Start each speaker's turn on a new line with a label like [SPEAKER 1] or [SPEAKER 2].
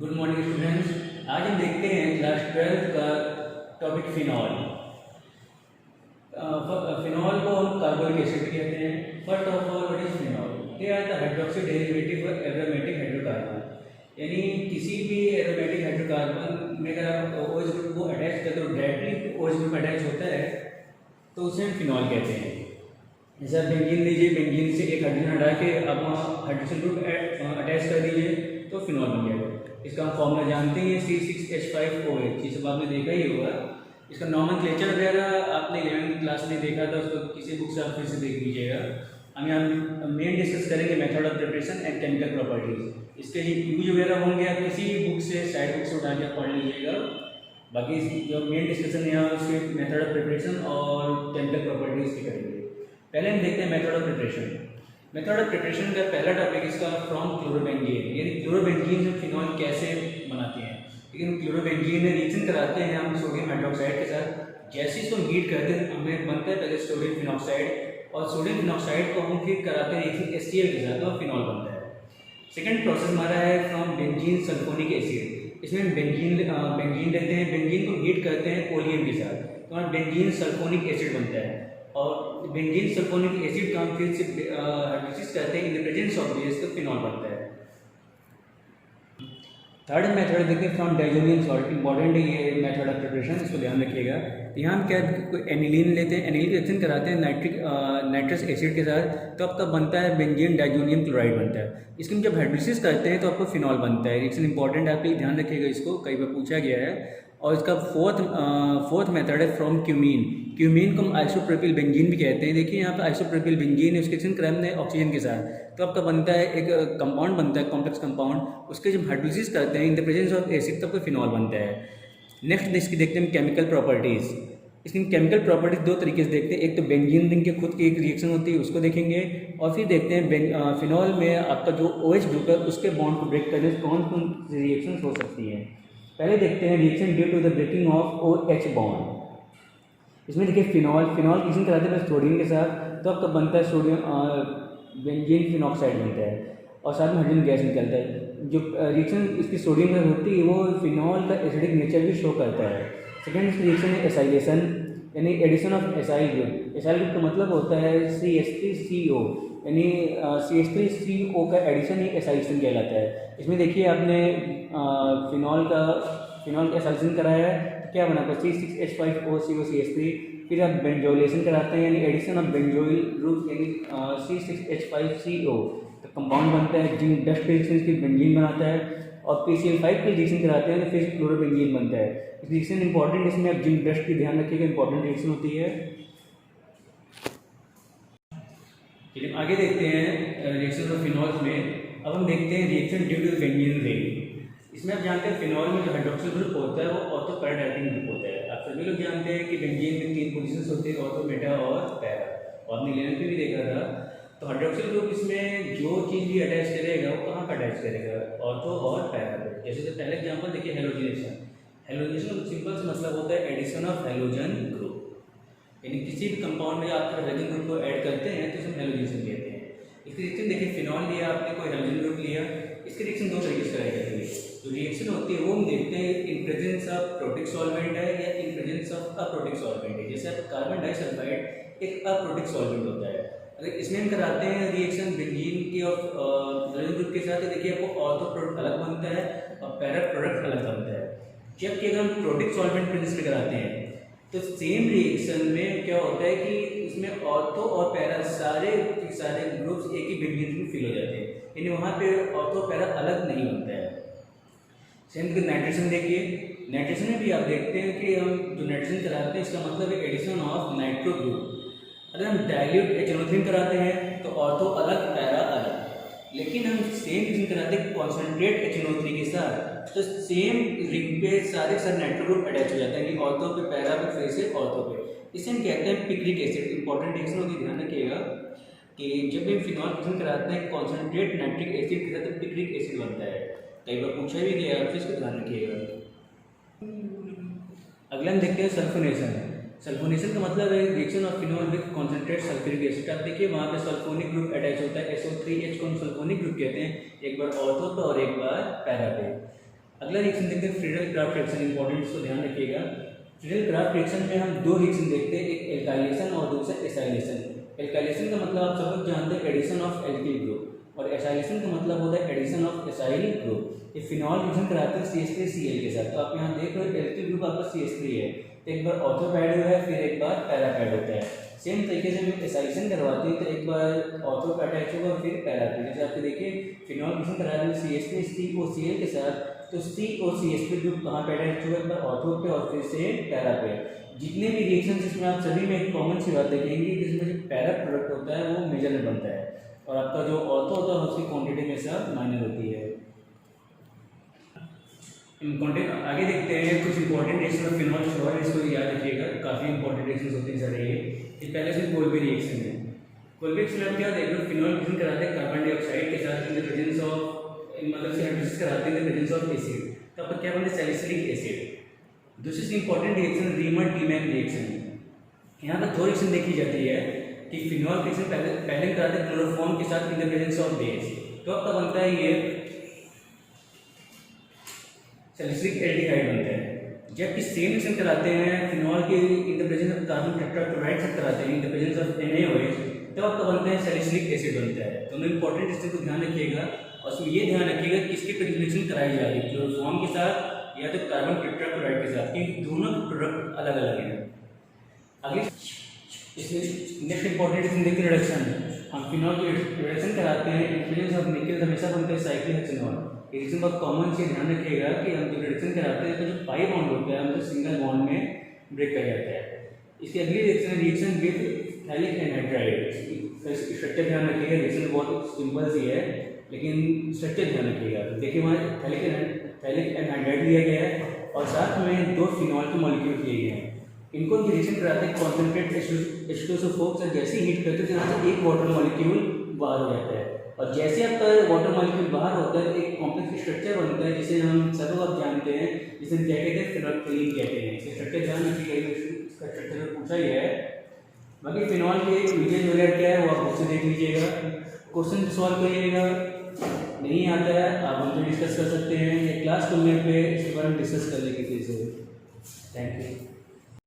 [SPEAKER 1] Good morning students. आज हम देखते हैं क्लास 12 का टॉपिक फिनॉल। फिनॉल को हम कार्बोनिक एसिड भी कहते हैं। First of all what is phenol? They are the hydroxy derivative for aromatic hydrocarbon. यानी किसी भी एरोमेटिक हाइड्रोकार्बन में अगर आप OH ग्रुप को अटैच करते हो, डायरेक्टली OH ग्रुप अटैच होता है तो उसे हम फिनॉल कहते हैं। जैसे आप बेंजीन लीजिए, बेंजीन से एक हाइड्रोजन हटा के आप वहाँ हाइड्रोजन ग्रुप अटैच कर दीजिए तो फिनॉल बन जाएगा। इसका हम फॉर्मूला जानते हैं C6H5OH, ये सब आपने देखा ही होगा। इसका नॉमेनक्लेचर वगैरह आपने 11th क्लास में देखा था, उसको किसी बुक से आप फिर से देख लीजिएगा। हम यहाँ मेन डिस्कस करेंगे method of preparation and chemical properties. इसके यूज वगैरह होंगे, आप किसी भी बुक से साइड बुक से उठा के पढ़ लीजिएगा। बाकी जो मेन डिस्कशन है यहाँ उसके मेथड ऑफ प्रिपरेशन और केमिकल प्रॉपर्टीज की करेंगे। पहले हम देखते हैं method of preparation. Method of preparation का पहला टॉपिक इसका फ्रॉम क्लोरोबेंजीन, यानी क्लोरोबेंजीन से फिनॉल कैसे बनाते हैं। लेकिन क्लोरोबेंजीन में रिएक्शन कराते हैं हम सोडियम हाइड्रोक्साइड के साथ। जैसे इसको हीट करते हैं हमें बनता है पहले सोडियम फिनॉक्साइड, और सोडियम फिनॉक्साइड को हम फिर कराते हैं रिएक्शन HCl के साथ और फिनॉल बनता है। सेकेंड प्रोसेस हमारा है फ्रॉम बेंजीन सल्फोनिक एसिड। इसमें हम बेंजीन लेते हैं, बेंजीन को हीट करते हैं पोलियम के साथ तो हमारा बेंजीन सल्फोनिक एसिड बनता है। और बेंजीन सल्फोनिक एसिड का हम फिर से हाइड्रोलिसिस करते हैं in the presence of base तो फिनॉल बनता है। थर्ड मेथड देखते हैं फ्रॉम डाइजोनियम सॉल्ट। इंपॉर्टेंट है ये मेथड ऑफ प्रिपरेशन, इसको ध्यान रखिएगा। यहाँ हम क्या कोई एनिलीन लेते हैं, एनिलीन रिएक्शन कराते हैं नाइट्रस एसिड के साथ तो आपका बनता है बेंजीन डाइजोनियम क्लोराइड बनता है। इसकी हम जब हाइड्रोलिसिस करते हैं तो आपको फिनॉल बनता है। रिएक्शन इंपॉर्टेंट है, आपके लिए ध्यान रखिएगा, इसको कई बार पूछा गया है। और इसका फोर्थ मेथड है फ्रॉम क्यूमीन। क्यूमीन को हम आइसोप्रोपिल बेंजीन भी कहते हैं। देखिए यहाँ पर आइसोप्रोपिल बेंजीन है, उसके रिएक्शन कराते हैं ऑक्सीजन के साथ तो आपका बनता है एक कंपाउंड बनता है, कॉम्प्लेक्स कंपाउंड। उसके जब हाइड्रोलिसिस करते हैं in the presence of acid तब तो फिनॉल बनता है। नेक्स्ट इसकी देखते हैं केमिकल प्रॉपर्टीज़। इसकी केमिकल प्रॉपर्टीज दो तरीके से देखते हैं, एक तो बेंजीन रिंग के खुद की एक रिएक्शन होती है उसको देखेंगे, और फिर देखते हैं फिनॉल में आपका जो OH ग्रुप है उसके बॉन्ड को ब्रेक करने से कौन कौन सी रिएक्शन हो सकती है। पहले देखते हैं reaction due to the breaking of OH bond. इसमें देखिए फिनॉल रिएक्शन कराते हैं सोडियम के साथ तो आपका बनता है सोडियम बेंजीन फिनॉक्साइड बनता है और साथ में हाइड्रोजन गैस निकलता है। जो रिएक्शन इसकी सोडियम में होती है वो फिनॉल का एसिडिक नेचर भी शो करता है। सेकेंड रिएक्शन है एसाइलेशन, यानी addition of acyl group. Acyl group का मतलब होता है CH3CO, यानी CH3CO का एडिशन ही एसाइलेशन कहलाता है। इसमें देखिए आपने फिनॉल का एसाइलेशन कराया है तो क्या बना आपका C6H5OCO CH3। फिर आप बेंजोइलेशन कराते हैं यानी एडिशन ऑफ बेंजोइल ग्रुप यानी C6H5CO तो कंपाउंड बनता है। जिंक डस्ट रिएक्शन की बेंजीन बनाता है, और PCl5 की रिएक्शन कराते हैं तो फिर क्लोरोबेंजीन बनता है। इस रिएक्शन इंपॉर्टेंट, इसमें आप जिंक डस्ट की ध्यान रखिएगा, इंपॉर्टेंट रिएक्शन होती है। चलिए आगे देखते हैं रिएक्शन ऑफ फिनॉल्स में। अब हम देखते हैं reaction due to benzene ring. इसमें आप जानते हैं फिनॉल में जो हाइड्रोक्सिल ग्रुप होता है वो ऑर्थो पैरा डाइएथाइल ग्रुप होता है। आप सभी लोग जानते हैं कि बेंजीन में 3 पोजीशंस होती है, ऑर्थो, मेटा और पैरा, और हमने 11th में भी देखा था। तो हाइड्रोक्सिल ग्रुप इसमें जो चीज़ भी अटैच करेगा वो कहाँ पर अटैच करेगा, ऑर्थो और पैरा पे। जैसे तो पहले एग्जांपल देखिए हेलोजिनेशन। हेलोजिनेशन का सिंपल से मतलब होता है एडिशन ऑफ हेलोजन ग्रुप, यानी किसी भी कंपाउंड में आप हेलोजन ग्रुप को ऐड करते हैं तो इसे हेलोजिनेशन कहते हैं। इसकी रिएक्शन देखिए फिनॉल लिया आपने, कोई हेलोजन ग्रुप लिया, इसकी रिएक्शन दो तरीके से कराई जाती है। जो रिएक्शन होती है वो हम देखते हैं in presence of protic solvent है या in presence of aprotic solvent है। जैसे कार्बन डाइसल्फाइड एक अप्रोटिक सॉल्वेंट होता है। अगर इसमें हम कराते हैं रिएक्शन बेंजीन की और हेलोजन ग्रुप के साथ, देखिए आपको ऑर्थो प्रोडक्ट अलग बनता है और पैरा प्रोडक्ट अलग बनता है। जबकि अगर हम प्रोटिक सॉल्वेंट प्रेजेंस में कराते हैं तो सेम रिएक्शन में क्या होता है कि इसमें ऑर्थो और पैरा सारे ग्रुप्स एक ही बेंजीन में फिल हो जाते हैं, यानी वहाँ पे ऑर्थो पैरा अलग नहीं बनता है। सेम कि नाइट्रेशन देखिए, नाइट्रेशन में भी आप देखते हैं कि हम जो नाइट्रेशन कराते हैं इसका मतलब है एडिशन ऑफ नाइट्रो ग्रुप। अगर हम डाइल्यूट HNO3 कराते हैं तो ऑर्थो अलग पैरा अलग, लेकिन हम सेम रिएक्शन कराते हैं कॉन्सेंट्रेट HNO3 के साथ तो सेम रिंग पे सारे नाइट्रो ग्रुप अटैच हो जाते हैं, यानी ऑर्थो पे पैरा पे फिर से ऑर्थो पे। इसे हम कहते हैं पिक्रिक एसिड। इंपॉर्टेंट रिएक्शन होती है, ध्यान रखिएगा कि जब भी फिनॉल रिएक्शन कराते हैं कॉन्सेंट्रेट नाइट्रिक एसिड के साथ पिक्रिक एसिड बनता है। कई बार पूछा भी गया, आप इसको ध्यान रखिएगा। अगला हम देखते हैं सल्फोनेशन। सल्फोनेशन का मतलब है reaction of phenol with concentrate sulphuric acid. आप देखिए वहाँ पे सल्फोनिक ग्रुप अटैच होता है, SO3H को हम सल्फोनिक ग्रुप कहते हैं, एक बार ऑर्थो पे और एक बार पैरा पे। अगला रिएक्शन देखते हैं फ्रीडल क्राफ्ट रिएक्शन, इंपॉर्टेंट, इसको ध्यान रखिएगा। फ्रीडल क्राफ्ट रिएक्शन में हम दो रिएक्शन देखते हैं, एक एल्काइलेशन और दूसरा एसाइलेशन। एल्काइलेशन का मतलब आप सब लोग जानते हैं एडिशन ऑफ एल्किल ग्रुप, और एसाइलेशन का मतलब होता है एडिशन ऑफ एसाइल ग्रुप। ये फिनॉल रिएक्शन कराते हैं CH3Cl के साथ। तो आप यहाँ देख रहे हो एल्किल ग्रुप आपका CH3 है, एक बार ऑर्थो पैड हुआ है, फिर एक बार पैरा पैड होता है। सेम तरीके से हम एसाइलेशन करवाते हैं तो एक बार ऑर्थो अटैच होगा फिर पैरा पैड। जैसे आपको देखिए फिनॉल रिएक्शन करा रहे हैं CH3COCl के साथ, तो C और CH3 ग्रुप कहाँ पे अटैच हुआ है, एक बार ऑर्थो पे और फिर से पैरा पे। जितने भी रिएक्शन इसमें आप सभी में एक कॉमन सी बात देखेंगे कि इसमें जो पैरा प्रोडक्ट होता है वो मेजर में बनता है, और आपका जो ऑर्थो होता है उसकी क्वांटिटी में सब माइनर होती है। आगे देखते हैं कुछ important reaction of phenol sure, इसको याद रखिएगा, काफ़ी इंपॉर्टेंट रिएक्शन होती है सारे ये। पहले से कोल्बी रिएक्शन है। कोल्बी रिएक्शन आप क्या देख रहे हो, फिनॉल रिएक्शन कराते हैं कार्बन डाइऑक्साइड के साथ इन द प्रेजेंस ऑफ, मतलब से हाइड्रोलिसिस कराते हैं in the presence of acid, तो आपका क्या बनता है सैलिसिलिक एसिड। दूसरी इंपॉर्टेंट रिएक्शन रीमर टीमैक रिएक्शन। यहाँ पर दो रिएक्शन देखी जाती है कि फिनॉल रिएक्शन पहले कराते हैं क्लोरोफॉर्म के साथ in the presence of base, तो आपका बनता है ये सैलिसिलिक एल्डिहाइड बनता है। जबकि सेम रिएक्शन कराते हैं फिनॉल के in the presence of carbon tetrachloride से कराते हैं in the presence of NaOH, तब आपका बनता है सैलिसिलिक एसिड बनता है। दोनों इंपॉर्टेंट रिएक्शन को ध्यान रखिएगा, और उसमें ये ध्यान रखिएगा कि किसके रिएक्शन कराई जा रही है, क्लोरोफॉर्म के साथ या तो कार्बन टेट्राक्लोराइड के साथ, क्योंकि दोनों प्रोडक्ट अलग अलग हैं। अगले इसमें नेक्स्ट इंपॉर्टेंट रिएक्शन देखते हैं रिडक्शन। हम फिनॉल की रिडक्शन कराते हैं इन प्रेजेंस ऑफ निकेल, हमेशा बनता है साइक्लोहेक्सेनॉल। रिएक्शन बहुत कॉमन से ध्यान रखिएगा कि हम जो रिडक्शन कराते हैं तो जो पाई बॉन्ड होता है हम तो सिंगल बॉन्ड में ब्रेक कर जाता है। इसकी अगली reaction with phthalic anhydride. Structure ध्यान रखिएगा, रिएक्शन बहुत सिंपल सी है लेकिन स्ट्रक्चर ध्यान रखिएगा। देखिए वहाँ थैलिक एनहाइड्राइड लिया गया है और साथ में दो फिनॉल के मॉलिक्यूल किए गए हैं। इनको रिएक्शन कराते हैं कॉन्सेंट्रेट H2SO4 से, जैसे हीट करते हैं यहाँ से एक वाटर मॉलिक्यूल बाहर हो जाता है, और जैसे आपका वाटर मॉलिक्यूल बाहर होता है एक कॉम्प्लेक्स स्ट्रक्चर बनता है जिसे हम सब आप जानते हैं, जिसे हम क्या कहते हैं फिनोल्फथलीन कहते हैं। इसका स्ट्रक्चर ध्यान रखिएगा, इसका स्ट्रक्चर पूछा ही है। बाकी फिनॉल के यूजेज वगैरह क्या है वो आप उससे देख लीजिएगा, क्वेश्चन सॉल्व करिएगा। नहीं आता है आप हमसे डिस्कस कर सकते हैं, या क्लास करने पे इसके बारे में डिस्कस कर लेंगे किसी से। Thank you.